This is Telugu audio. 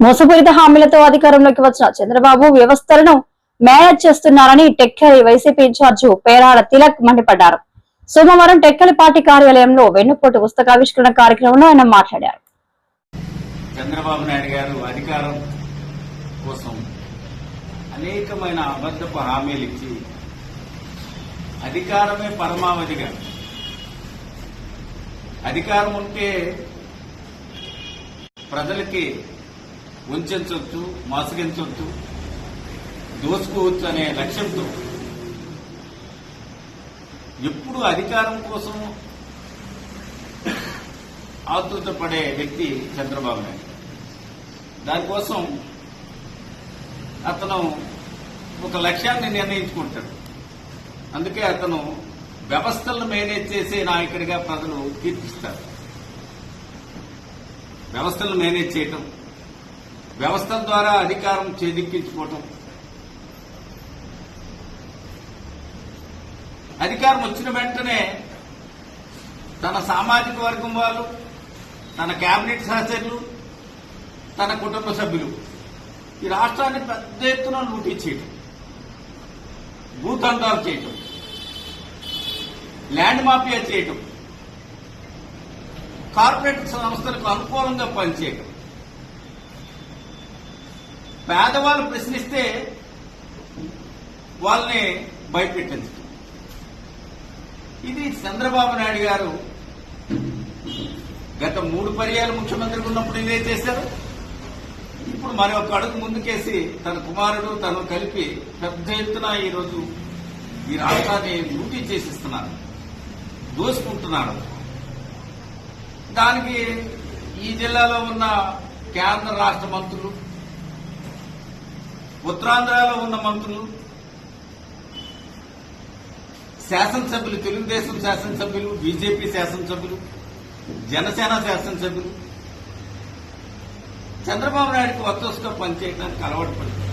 మోసపూరిత హామీలతో అధికారంలోకి వచ్చిన చంద్రబాబు వ్యవస్థలను మేనేజ్ చేస్తున్నారని టెక్కలి వైసీపీ ఇన్ఛార్జి పేరాడ తిలక్ మండిపడ్డారు. సోమవారం టెక్కలి పార్టీ కార్యాలయంలో వెన్నుపోటు పుస్తకావిష్కరణ కార్యక్రమంలో ఆయన మాట్లాడారు. చంద్రబాబు నాయుడు గారు అధికారం కోసం అనేకమైన అబద్ధపు హామీలు ఇచ్చి అధికారమే పరమావధిగా, అధికారం ఉంటే ప్రజలకి వంచొచ్చు, మోసగించవచ్చు, దోచుకోవచ్చు అనే లక్ష్యంతో ఎప్పుడు అధికారం కోసం ఆతృతపడే వ్యక్తి చంద్రబాబు నాయుడు. దానికోసం అతను ఒక లక్ష్యాన్ని నిర్ణయించుకుంటాడు. అందుకే అతను వ్యవస్థలను మేనేజ్ చేసే నాయకుడిగా ప్రజలు కీర్తిస్తారు. వ్యవస్థలను మేనేజ్ చేయటం, వ్యవస్థల ద్వారా అధికారం చేజిక్కించుకోవటం, అధికారం వచ్చిన వెంటనే తన సామాజిక వర్గం వాళ్ళు, తన కేబినెట్ సహచరులు, తన కుటుంబ సభ్యులు ఈ రాష్ట్రాన్ని పెద్ద ఎత్తున లూటీ చేయటం, భూతండాలు చేయటం, ల్యాండ్ మాఫియా చేయటం, కార్పొరేట్ సంస్థలకు అనుకూలంగా పనిచేయటం, పేదవాళ్ళు ప్రశ్నిస్తే వాళ్ళని భయపెట్టించడం. ఇది చంద్రబాబు నాయుడు గారు గత 3 పర్యాలు ముఖ్యమంత్రిగా ఉన్నప్పుడు ఇదే చేశారు. ఇప్పుడు మరి ఒక అడుగు ముందుకేసి తన కుమారుడు తను కలిపి పెద్ద ఎత్తున ఈరోజు ఈ రాష్ట్రాన్ని లూటీ చేసిస్తున్నారు, దోసుకుంటున్నారు. దానికి ఈ జిల్లాలో ఉన్న కేంద్ర రాష్ట్ర మంత్రులు, ఉత్తరాంధ్రలో ఉన్న మంత్రులు, శాసనసభ్యులు, తెలుగుదేశం శాసనసభ్యులు, బీజేపీ శాసనసభ్యులు, జనసేన శాసనసభ్యులు చంద్రబాబు నాయుడుకి వర్చస్సుగా పనిచేయడానికి అలవాటు పడుతుంది.